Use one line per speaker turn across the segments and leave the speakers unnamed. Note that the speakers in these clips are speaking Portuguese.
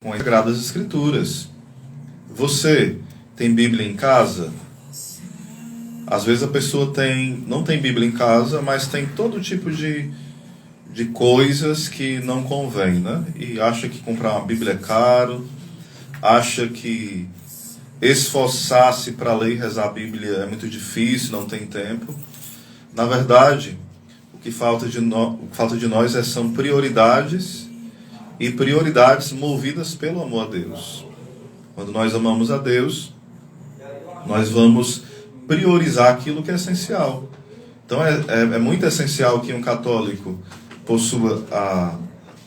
com as Sagradas Escrituras. Você tem Bíblia em casa? Às vezes a pessoa não tem Bíblia em casa, mas tem todo tipo de coisas que não convém, né? E acha que comprar uma Bíblia é caro, acha que esforçar-se para ler e rezar a Bíblia é muito difícil, não tem tempo. Na verdade, o que falta de nós são prioridades, e prioridades movidas pelo amor a Deus. Quando nós amamos a Deus, nós vamos priorizar aquilo que é essencial. Então é muito essencial que um católico possua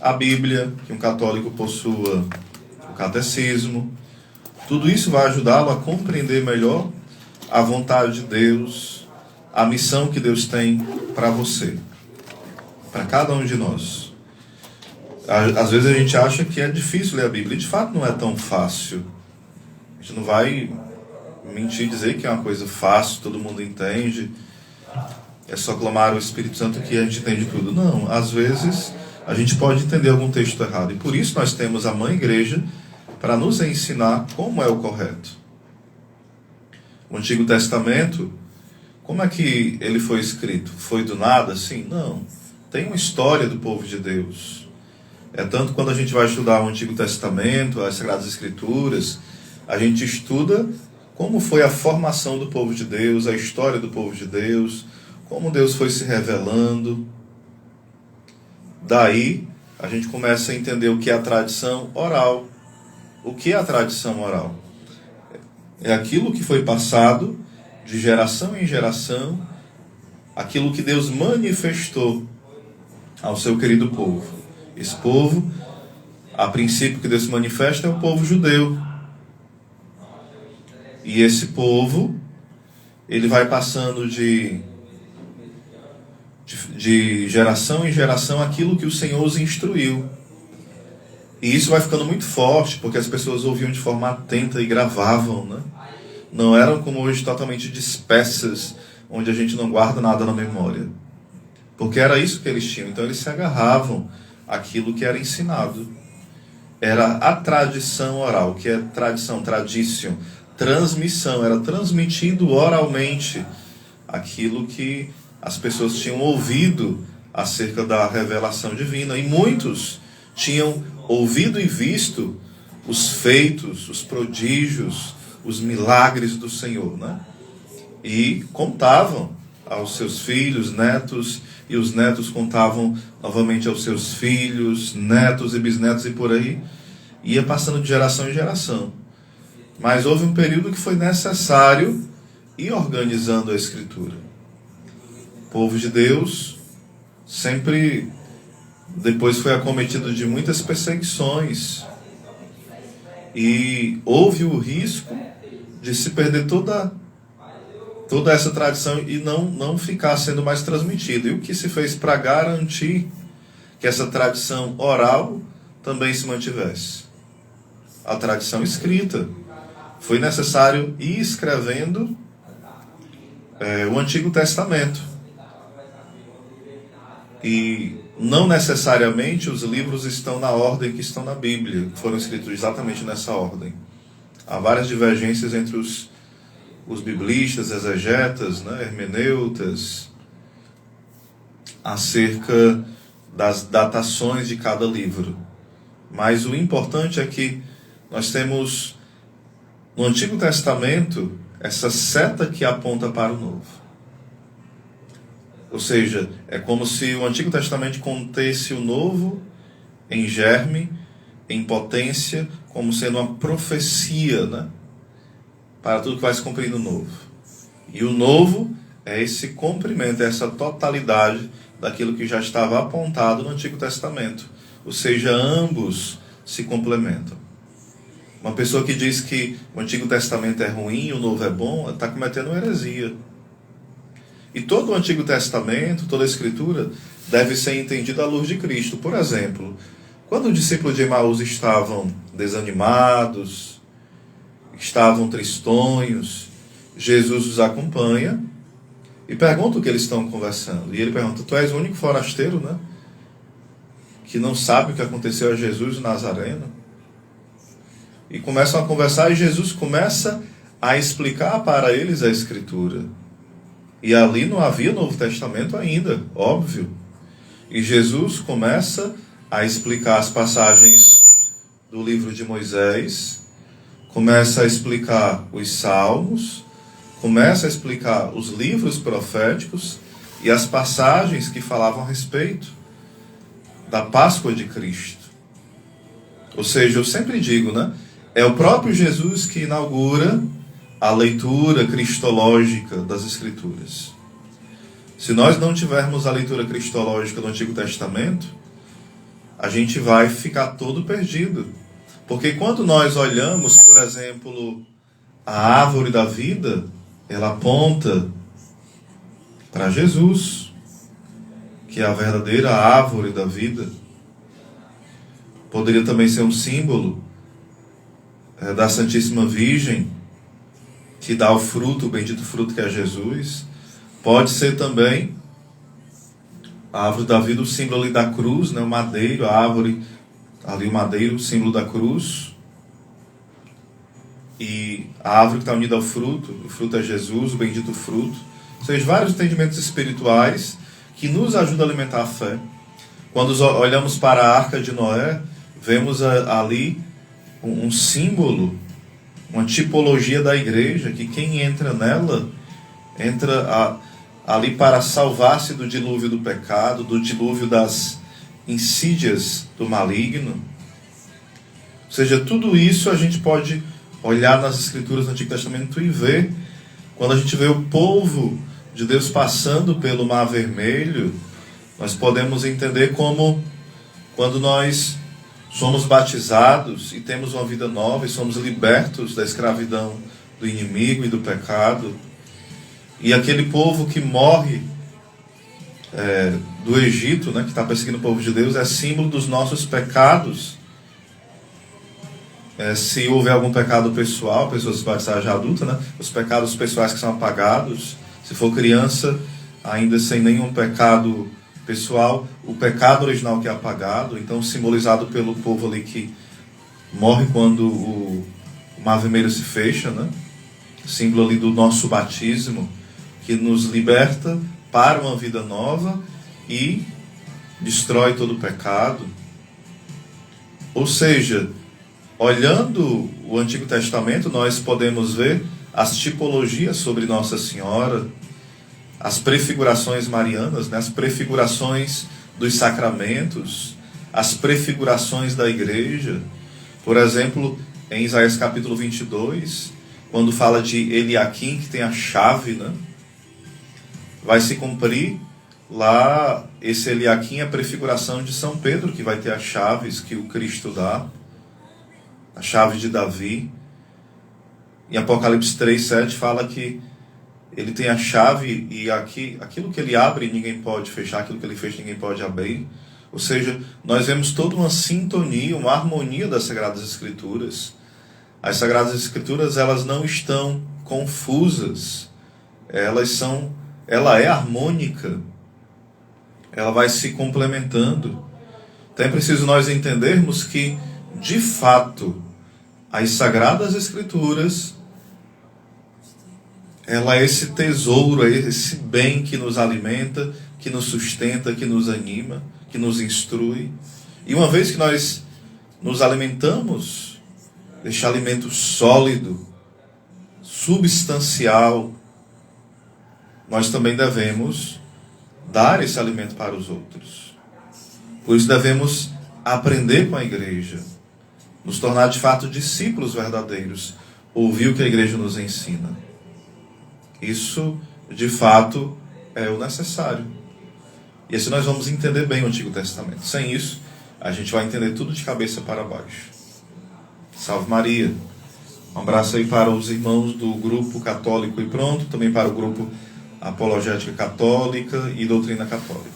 a Bíblia, que um católico possua o catecismo. Tudo isso vai ajudá-lo a compreender melhor a vontade de Deus, a missão que Deus tem para você, para cada um de nós. Às vezes a gente acha que é difícil ler a Bíblia, e de fato não é tão fácil. A gente não vai mentir, dizer que é uma coisa fácil, todo mundo entende, é só clamar ao Espírito Santo que a gente entende tudo. Não, às vezes a gente pode entender algum texto errado, e por isso nós temos a Mãe Igreja para nos ensinar como é o correto. O Antigo Testamento, como é que ele foi escrito? Foi do nada assim? Não. Tem uma história do povo de Deus. É tanto quando a gente vai estudar o Antigo Testamento, as Sagradas Escrituras, a gente estuda como foi a formação do povo de Deus, a história do povo de Deus, como Deus foi se revelando. Daí a gente começa a entender o que é a tradição oral. O que é a tradição oral? É aquilo que foi passado de geração em geração, aquilo que Deus manifestou ao seu querido povo. Esse povo, a princípio que Deus se manifesta, é o povo judeu. E esse povo, ele vai passando de geração em geração aquilo que o Senhor os instruiu. E isso vai ficando muito forte, porque as pessoas ouviam de forma atenta e gravavam, né? Não eram como hoje totalmente dispersas, onde a gente não guarda nada na memória. Porque era isso que eles tinham. Então eles se agarravam àquilo que era ensinado. Era a tradição oral, que é tradição, tradition, transmissão. Era transmitido oralmente aquilo que as pessoas tinham ouvido acerca da revelação divina. E muitos tinham ouvido e visto os feitos, os prodígios, os milagres do Senhor, né? E contavam aos seus filhos, netos, e os netos contavam novamente aos seus filhos, netos e bisnetos, e por aí ia passando de geração em geração. Mas houve um período que foi necessário ir organizando a Escritura. O povo de Deus sempre depois foi acometido de muitas perseguições, e houve o risco de se perder toda essa tradição e não ficar sendo mais transmitida. E o que se fez para garantir que essa tradição oral também se mantivesse? A tradição escrita. Foi necessário ir escrevendo o Antigo Testamento. E não necessariamente os livros estão na ordem que estão na Bíblia, foram escritos exatamente nessa ordem. Há várias divergências entre os biblistas, exegetas, né, hermeneutas, acerca das datações de cada livro. Mas o importante é que nós temos no Antigo Testamento essa seta que aponta para o Novo. Ou seja, é como se o Antigo Testamento contesse o Novo em germe, em potência, como sendo uma profecia, né, para tudo que vai se cumprir no Novo. E o Novo é esse cumprimento, é essa totalidade daquilo que já estava apontado no Antigo Testamento. Ou seja, ambos se complementam. Uma pessoa que diz que o Antigo Testamento é ruim e o Novo é bom, está cometendo uma heresia. E todo o Antigo Testamento, toda a Escritura, deve ser entendida à luz de Cristo. Por exemplo, quando os discípulos de Emaús estavam desanimados, estavam tristonhos, Jesus os acompanha e pergunta o que eles estão conversando. E ele pergunta: tu és o único forasteiro, né, que não sabe o que aconteceu a Jesus o Nazareno. E começam a conversar e Jesus começa a explicar para eles a Escritura. E ali não havia Novo Testamento ainda, óbvio. E Jesus começa a explicar as passagens do livro de Moisés, começa a explicar os Salmos, começa a explicar os livros proféticos e as passagens que falavam a respeito da Páscoa de Cristo. Ou seja, eu sempre digo, né? É o próprio Jesus que inaugura a leitura cristológica das Escrituras. Se nós não tivermos a leitura cristológica do Antigo Testamento, a gente vai ficar todo perdido. Porque quando nós olhamos, por exemplo, a árvore da vida, ela aponta para Jesus, que é a verdadeira árvore da vida. Poderia também ser um símbolo da Santíssima Virgem, que dá o fruto, o bendito fruto que é Jesus. Pode ser também a árvore da vida, o símbolo ali da cruz, né? O madeiro, a árvore, ali o madeiro, o símbolo da cruz. E a árvore que está unida ao fruto, o fruto é Jesus, o bendito fruto. Ou seja, vários entendimentos espirituais que nos ajudam a alimentar a fé. Quando olhamos para a Arca de Noé, vemos ali um símbolo, uma tipologia da igreja, que quem entra nela, entra ali para salvar-se do dilúvio do pecado, do dilúvio das insídias do maligno. Ou seja, tudo isso a gente pode olhar nas Escrituras do Antigo Testamento e ver. Quando a gente vê o povo de Deus passando pelo Mar Vermelho, nós podemos entender como, quando nós somos batizados e temos uma vida nova e somos libertos da escravidão do inimigo e do pecado, e aquele povo que morre do Egito, né, que está perseguindo o povo de Deus, é símbolo dos nossos pecados. Se houver algum pecado pessoal, pessoas batizadas já adultas, né, os pecados pessoais que são apagados. Se for criança, ainda sem nenhum pecado pessoal, o pecado original que é apagado, então simbolizado pelo povo ali que morre quando o Mar Vermelho se fecha, né? Símbolo ali do nosso batismo, que nos liberta para uma vida nova e destrói todo o pecado. Ou seja, olhando o Antigo Testamento, nós podemos ver as tipologias sobre Nossa Senhora, as prefigurações marianas, né? As prefigurações dos sacramentos, as prefigurações da igreja. Por exemplo, em Isaías capítulo 22, quando fala de Eliaquim, que tem a chave, né? Vai se cumprir lá, esse Eliaquim é a prefiguração de São Pedro, que vai ter as chaves que o Cristo dá, a chave de Davi. Em Apocalipse 3:7 fala que ele tem a chave e aquilo que ele abre ninguém pode fechar, aquilo que ele fecha ninguém pode abrir. Ou seja, nós vemos toda uma sintonia, uma harmonia das Sagradas Escrituras. As Sagradas Escrituras, elas não estão confusas, ela é harmônica, ela vai se complementando. Então é preciso nós entendermos que, de fato, as Sagradas Escrituras, ela é esse tesouro, é esse bem que nos alimenta, que nos sustenta, que nos anima, que nos instrui. E uma vez que nós nos alimentamos deste alimento sólido, substancial, nós também devemos dar esse alimento para os outros. Por isso devemos aprender com a igreja, nos tornar de fato discípulos verdadeiros, ouvir o que a igreja nos ensina. Isso, de fato, é o necessário. E assim nós vamos entender bem o Antigo Testamento. Sem isso, a gente vai entender tudo de cabeça para baixo. Salve Maria. Um abraço aí para os irmãos do grupo Católico e Pronto, também para o grupo Apologética Católica e Doutrina Católica.